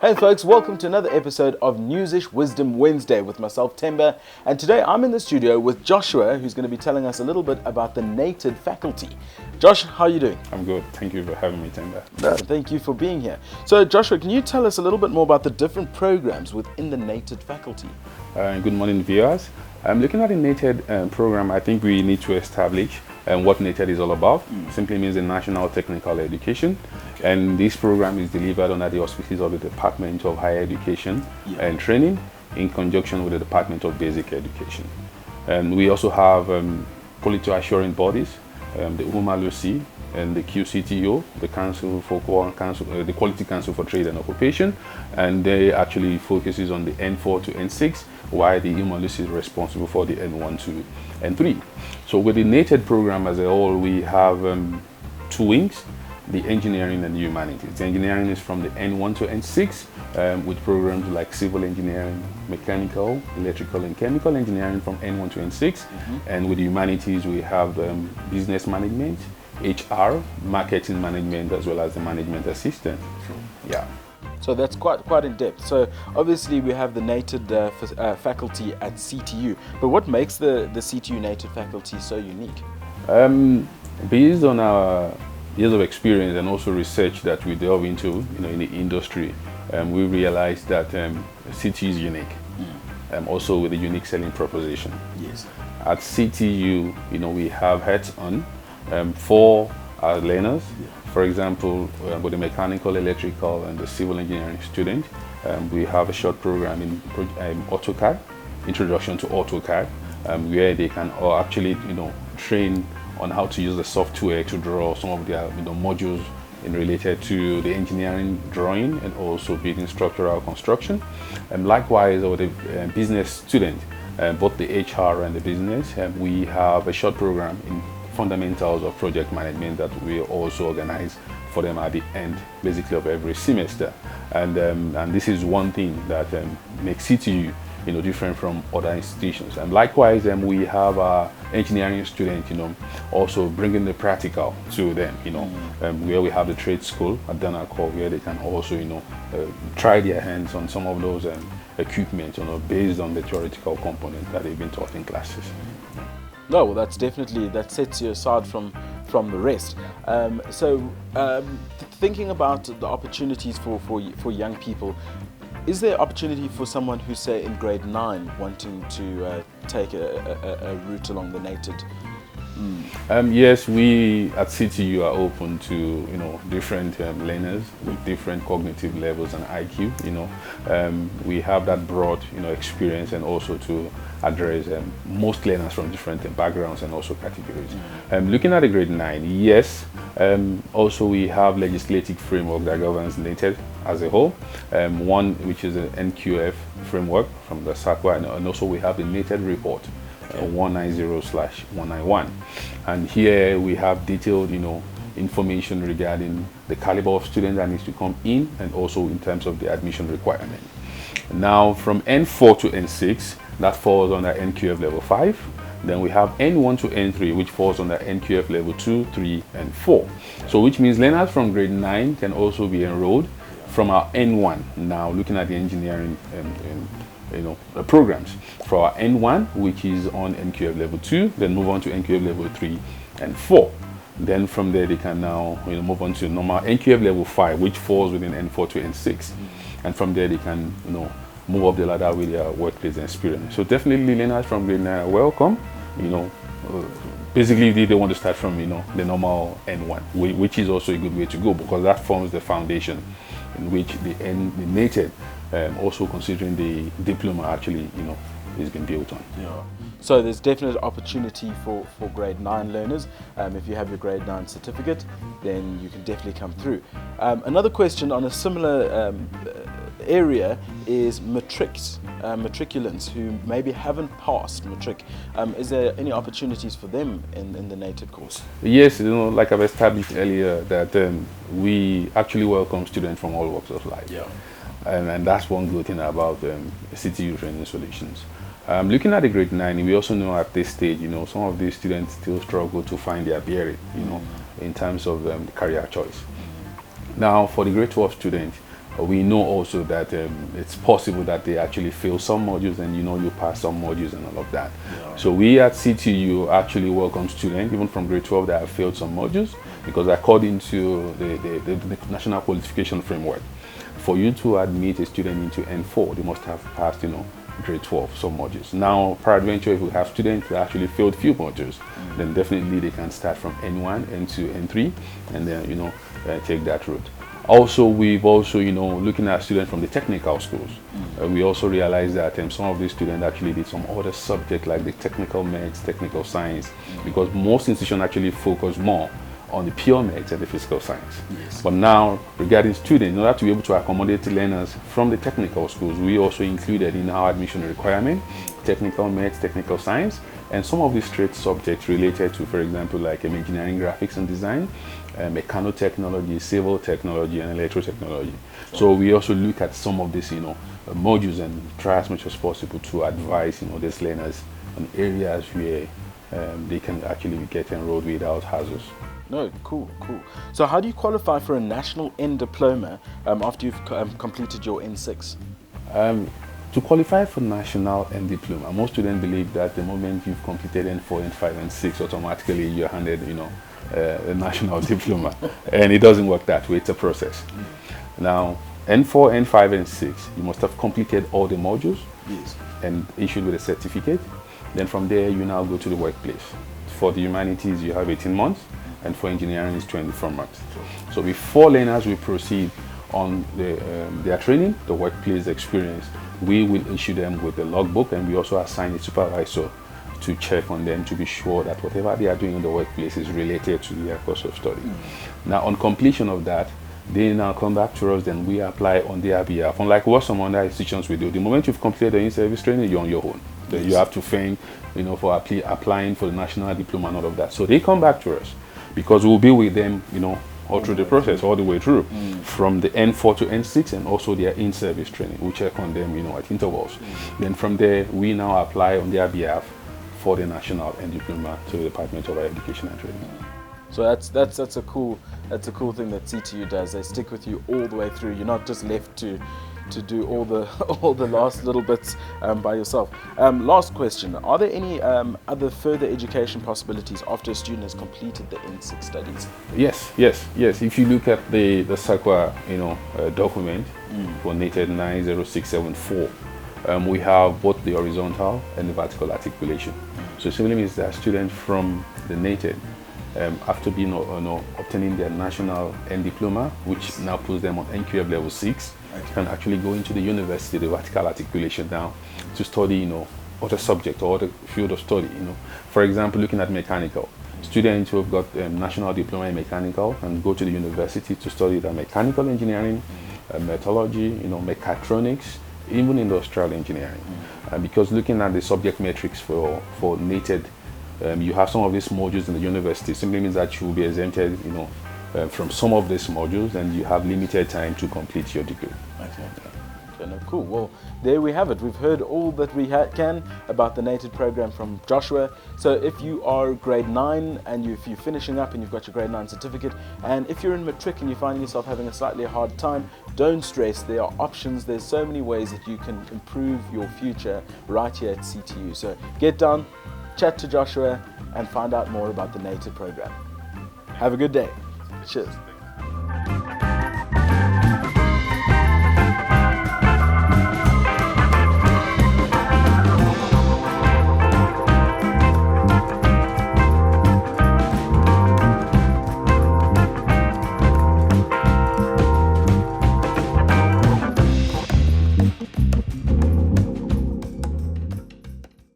Hey folks, welcome to another episode of Newsish Wisdom Wednesday with myself, Temba. And today I'm in the studio with Joshua, who's going to be telling us a little bit about the NATED faculty. Josh, how are you doing? I'm good. Thank you for having me, Temba. No, thank you for being here. So Joshua, can you tell us a little bit more about the different programs within the NATED faculty? Good morning, viewers. Looking at the NATED program, I think we need to establish what NATED is all about. Simply means the National Technical Education. And this program is delivered under the auspices of the Department of Higher Education and Training in conjunction with the Department of Basic Education. And we also have quality assuring bodies, the UMALUC and the CTU, the the Quality Council for Trade and Occupation, and they actually focuses on the N4 to N6, while the UMALUC is responsible for the N1 to N3. So with the NATED program as a whole, we have two wings: the engineering and the humanities. The engineering is from the N1 to N6 with programs like civil engineering, mechanical, electrical and chemical engineering from N1 to N6. And with the humanities we have business management, HR, marketing management, as well as the management assistant. Yeah. So that's quite in depth. So obviously we have the NATED faculty at CTU, but what makes the CTU NATED faculty so unique? Based on our years of experience and also research that we delve into, in the industry, we realized that CTU is unique, also with a unique selling proposition. Yes. At CTU, we have hands-on for our learners. For example, with the mechanical, electrical, and the civil engineering student, we have a short program in AutoCAD, Introduction to AutoCAD, where they can actually, train on how to use the software to draw some of their modules related to the engineering drawing and also building structural construction. And likewise, with the business student, both the HR and the business, we have a short program in fundamentals of project management that we also organize for them at the end, basically, of every semester. And this is one thing that makes CTU different from other institutions. And likewise, we have our engineering students, also bringing the practical to them, where we have the trade school at Danakor, where they can also, try their hands on some of those equipment, based on the theoretical component that they've been taught in classes. No, well, that sets you aside from the rest. Thinking about the opportunities for young people, is there opportunity for someone who's, say, in grade 9 wanting to take a route along the NATED? Yes, we at CTU are open to different learners with different cognitive levels and IQ. We have that broad experience, and also to address most learners from different backgrounds and also categories. Looking at the grade 9, yes. Also, we have legislative framework that governs NATED as a whole. One which is an NQF framework from the SACWA, and also we have the NATED report. 190/191, and here we have detailed information regarding the caliber of students that needs to come in, and also in terms of the admission requirement. Now from N4 to N6, that falls under NQF level 5. Then we have N1 to N3, which falls under NQF level 2, 3 and 4. So which means learners from grade 9 can also be enrolled from our N1. Now looking at the engineering programs for our N1, which is on NQF level 2, then move on to NQF level 3 and 4. Then from there they can now move on to normal NQF level 5, which falls within N4 to N6. And from there they can move up the ladder with their workplace experience. So definitely learners from grade 9 are welcome. Basically they want to start from the normal N1, which is also a good way to go, because that forms the foundation in which the NATED, also considering the diploma, actually is being built on. Yeah. So there's definite opportunity for grade 9 learners. If you have your grade 9 certificate, then you can definitely come through. Another question on a similar area is matriculants who maybe haven't passed Matric. Is there any opportunities for them in the NATED course? Yes, like I've established earlier, that we actually welcome students from all walks of life. Yeah. And that's one good thing about CTU Training Solutions. Looking at the grade 9, we also know at this stage, some of these students still struggle to find their bearing, in terms of the career choice. Now, for the grade 12 students, we know also that it's possible that they actually fail some modules, and you pass some modules and all of that. Yeah. So we at CTU actually welcome students even from grade 12 that have failed some modules, because according to the National Qualification Framework, for you to admit a student into N4, they must have passed grade 12 some modules. Now, peradventure, if we have students who actually failed few modules, then definitely they can start from N1, N2, N3, and then take that route. Also, we've also, looking at students from the technical schools, we also realized that some of these students actually did some other subjects like the technical maths, technical science, because most institutions actually focus more on the pure maths and the physical science. Yes. But now, regarding students, in order to be able to accommodate the learners from the technical schools, we also included in our admission requirement technical maths, technical science, and some of the straight subjects related to, for example, like engineering, graphics and design, mechanotechnology, civil technology, and electrotechnology. So we also look at some of these, modules, and try as much as possible to advise, these learners on areas where they can actually get enrolled without hazards. No, cool. So how do you qualify for a National N Diploma after you've completed your N6? To qualify for National N Diploma, most students believe that the moment you've completed N4, N5, and 6, automatically you're handed, a National Diploma. And it doesn't work that way. It's a process. Now, N4, N5, and 6, you must have completed all the modules. Yes. And issued with a certificate. Then from there, you now go to the workplace. For the humanities, you have 18 months, and for engineering, it's 24 months. So before learners will proceed on their training, the workplace experience, we will issue them with the logbook, and we also assign a supervisor to check on them to be sure that whatever they are doing in the workplace is related to their course of study. Now, on completion of that, they now come back to us, then we apply on their behalf. Unlike what some other institutions will do, the moment you've completed the in-service training, you're on your own. Yes. You have to feign, for applying for the National Diploma and all of that. So they come back to us, because we'll be with them, all through the process, all the way through, from the N4 to N6, and also their in-service training. We check on them, at intervals. Then from there, we now apply on their behalf for the National N Diploma to the Department of Higher Education and Training. So that's a cool thing that CTU does. They stick with you all the way through. You're not just left to do all the last little bits by yourself. Last question: are there any other further education possibilities after a student has completed the N6 studies? Yes. If you look at the SAQA document for NATED 90674, we have both the horizontal and the vertical articulation. So it simply means that students from the NATED, after being obtaining their National N Diploma, which now puts them on NQF level 6, can actually go into the university, the vertical articulation now, to study, other subject or other field of study. For example, looking at mechanical, students who have got National Diploma in mechanical and go to the university to study the mechanical engineering, metallurgy, mechatronics, even industrial engineering. Because looking at the subject matrix for NATED, you have some of these modules in the university. Simply means that you will be exempted, from some of these modules, and you have limited time to complete your degree. Okay, no, cool. Well, there we have it. We've heard all that we can about the NATED program from Joshua. So if you are grade 9 and if you're finishing up and you've got your grade 9 certificate, and if you're in Matric and you're finding yourself having a slightly hard time, don't stress. There are options. There's so many ways that you can improve your future right here at CTU. So get down, chat to Joshua, and find out more about the NATED program. Have a good day. Cheers.